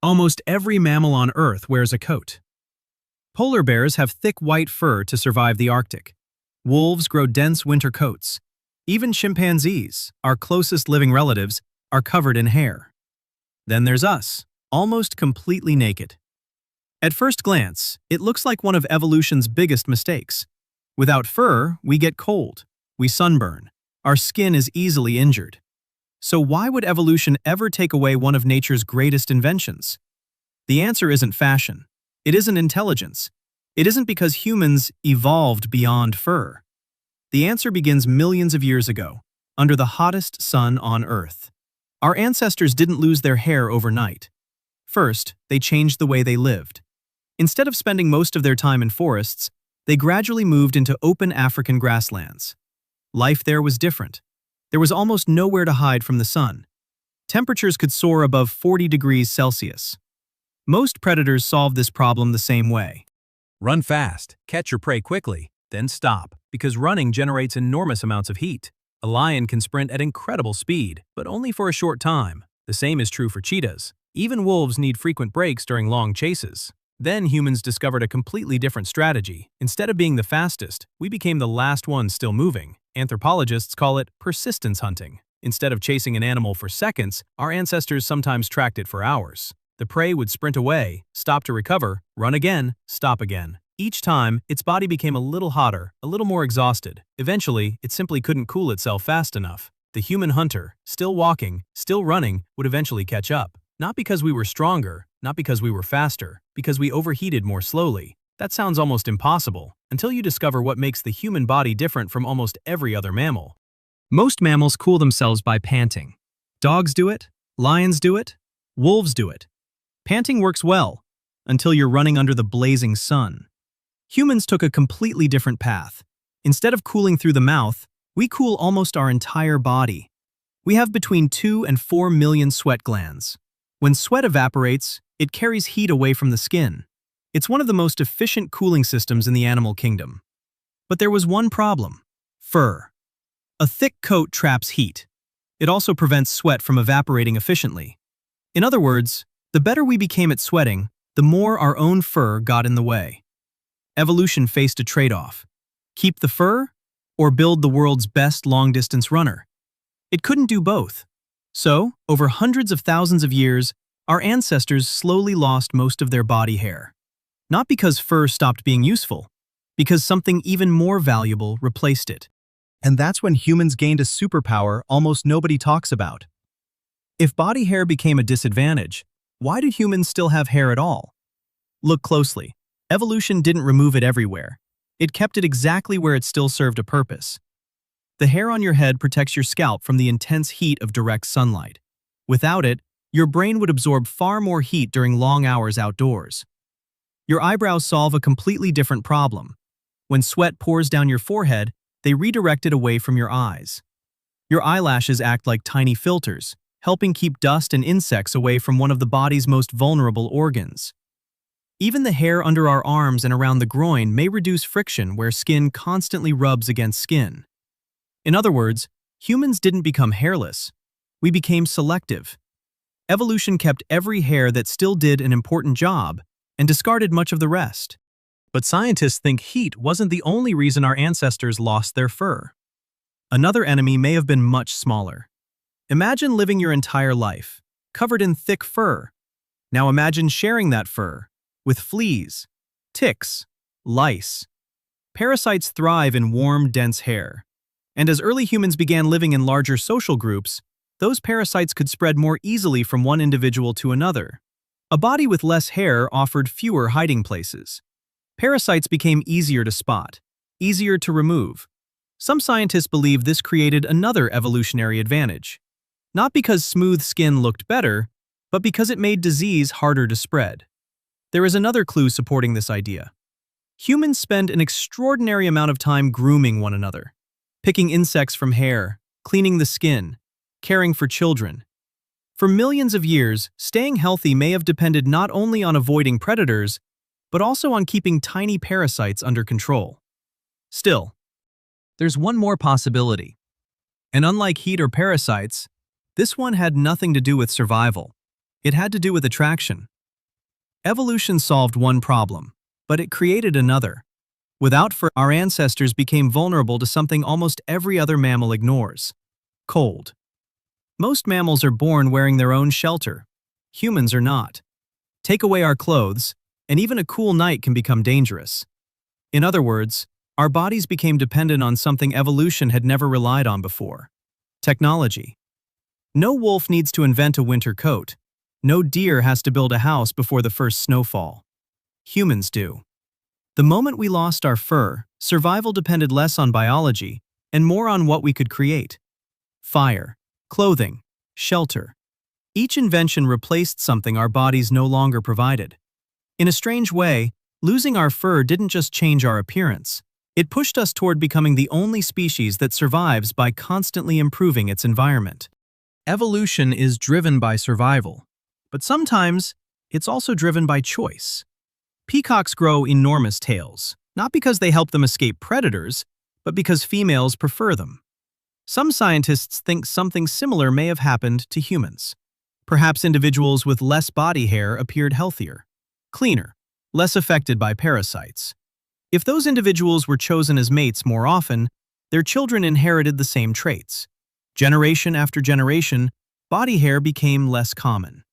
Almost every mammal on Earth wears a coat. Polar bears have thick white fur to survive the Arctic. Wolves grow dense winter coats. Even chimpanzees, our closest living relatives, are covered in hair. Then there's us, almost completely naked. At first glance, it looks like one of evolution's biggest mistakes. Without fur, we get cold. We sunburn. Our skin is easily injured. So why would evolution ever take away one of nature's greatest inventions? The answer isn't fashion. It isn't intelligence. It isn't because humans evolved beyond fur. The answer begins millions of years ago, under the hottest sun on Earth. Our ancestors didn't lose their hair overnight. First, they changed the way they lived. Instead of spending most of their time in forests, they gradually moved into open African grasslands. Life there was different. There was almost nowhere to hide from the sun. Temperatures could soar above 40 degrees Celsius. Most predators solved this problem the same way. Run fast, catch your prey quickly, then stop, because running generates enormous amounts of heat. A lion can sprint at incredible speed, but only for a short time. The same is true for cheetahs. Even wolves need frequent breaks during long chases. Then humans discovered a completely different strategy. Instead of being the fastest, we became the last ones still moving. Anthropologists call it persistence hunting. Instead of chasing an animal for seconds, our ancestors sometimes tracked it for hours. The prey would sprint away, stop to recover, run again, stop again. Each time, its body became a little hotter, a little more exhausted. Eventually, it simply couldn't cool itself fast enough. The human hunter, still walking, still running, would eventually catch up. Not because we were stronger, not because we were faster, because we overheated more slowly. That sounds almost impossible, until you discover what makes the human body different from almost every other mammal. Most mammals cool themselves by panting. Dogs do it, lions do it, wolves do it. Panting works well, until you're running under the blazing sun. Humans took a completely different path. Instead of cooling through the mouth, we cool almost our entire body. We have between 2 and 4 million sweat glands. When sweat evaporates, it carries heat away from the skin. It's one of the most efficient cooling systems in the animal kingdom. But there was one problem: fur. A thick coat traps heat. It also prevents sweat from evaporating efficiently. In other words, the better we became at sweating, the more our own fur got in the way. Evolution faced a trade-off: keep the fur or build the world's best long-distance runner. It couldn't do both. So, over hundreds of thousands of years, our ancestors slowly lost most of their body hair. Not because fur stopped being useful, because something even more valuable replaced it. And that's when humans gained a superpower almost nobody talks about. If body hair became a disadvantage, why do humans still have hair at all? Look closely. Evolution didn't remove it everywhere. It kept it exactly where it still served a purpose. The hair on your head protects your scalp from the intense heat of direct sunlight. Without it, your brain would absorb far more heat during long hours outdoors. Your eyebrows solve a completely different problem. When sweat pours down your forehead, they redirect it away from your eyes. Your eyelashes act like tiny filters, helping keep dust and insects away from one of the body's most vulnerable organs. Even the hair under our arms and around the groin may reduce friction where skin constantly rubs against skin. In other words, humans didn't become hairless. We became selective. Evolution kept every hair that still did an important job and discarded much of the rest. But scientists think heat wasn't the only reason our ancestors lost their fur. Another enemy may have been much smaller. Imagine living your entire life, covered in thick fur. Now imagine sharing that fur with fleas, ticks, lice. Parasites thrive in warm, dense hair. And as early humans began living in larger social groups, those parasites could spread more easily from one individual to another. A body with less hair offered fewer hiding places. Parasites became easier to spot, easier to remove. Some scientists believe this created another evolutionary advantage. Not because smooth skin looked better, but because it made disease harder to spread. There is another clue supporting this idea. Humans spend an extraordinary amount of time grooming one another, picking insects from hair, cleaning the skin, caring for children. For millions of years, staying healthy may have depended not only on avoiding predators, but also on keeping tiny parasites under control. Still, there's one more possibility. And unlike heat or parasites, this one had nothing to do with survival. It had to do with attraction. Evolution solved one problem, but it created another. Without fur, our ancestors became vulnerable to something almost every other mammal ignores: cold. Most mammals are born wearing their own shelter. Humans are not. Take away our clothes, and even a cool night can become dangerous. In other words, our bodies became dependent on something evolution had never relied on before: technology. No wolf needs to invent a winter coat. No deer has to build a house before the first snowfall. Humans do. The moment we lost our fur, survival depended less on biology and more on what we could create: fire, clothing, shelter. Each invention replaced something our bodies no longer provided. In a strange way, losing our fur didn't just change our appearance. It pushed us toward becoming the only species that survives by constantly improving its environment. Evolution is driven by survival, but sometimes it's also driven by choice. Peacocks grow enormous tails, not because they help them escape predators, but because females prefer them. Some scientists think something similar may have happened to humans. Perhaps individuals with less body hair appeared healthier, cleaner, less affected by parasites. If those individuals were chosen as mates more often, their children inherited the same traits. Generation after generation, body hair became less common.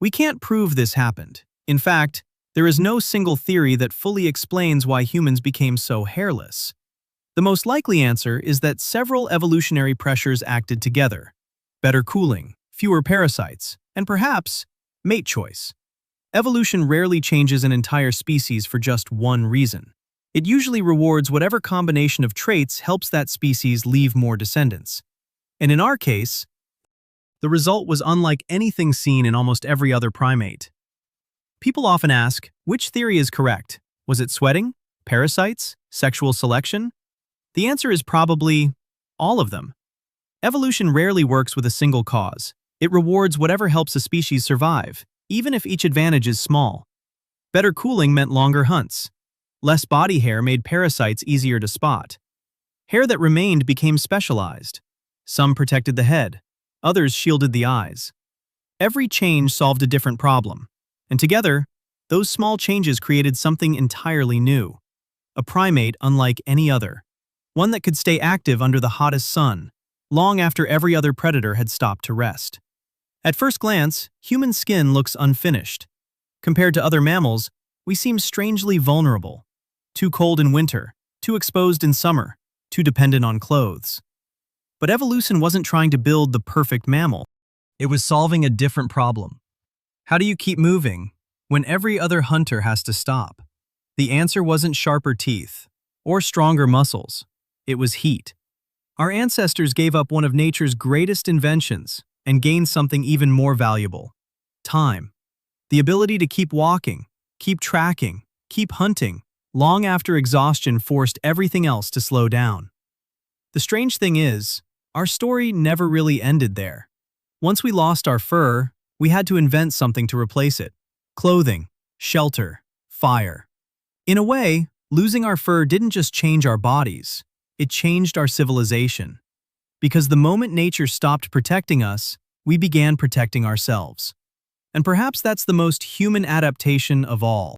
We can't prove this happened. In fact, there is no single theory that fully explains why humans became so hairless. The most likely answer is that several evolutionary pressures acted together: better cooling, fewer parasites, and perhaps mate choice. Evolution rarely changes an entire species for just one reason. It usually rewards whatever combination of traits helps that species leave more descendants. And in our case, the result was unlike anything seen in almost every other primate. People often ask, which theory is correct? Was it sweating, parasites, sexual selection? The answer is probably all of them. Evolution rarely works with a single cause. It rewards whatever helps a species survive, even if each advantage is small. Better cooling meant longer hunts. Less body hair made parasites easier to spot. Hair that remained became specialized. Some protected the head, others shielded the eyes. Every change solved a different problem, and together, those small changes created something entirely new. A primate unlike any other. One that could stay active under the hottest sun, long after every other predator had stopped to rest. At first glance, human skin looks unfinished. Compared to other mammals, we seem strangely vulnerable. Too cold in winter, too exposed in summer, too dependent on clothes. But evolution wasn't trying to build the perfect mammal. It was solving a different problem. How do you keep moving when every other hunter has to stop? The answer wasn't sharper teeth or stronger muscles. It was heat. Our ancestors gave up one of nature's greatest inventions and gained something even more valuable: time. The ability to keep walking, keep tracking, keep hunting, long after exhaustion forced everything else to slow down. The strange thing is, our story never really ended there. Once we lost our fur, we had to invent something to replace it: clothing, shelter, fire. In a way, losing our fur didn't just change our bodies, it changed our civilization. Because the moment nature stopped protecting us, we began protecting ourselves. And perhaps that's the most human adaptation of all.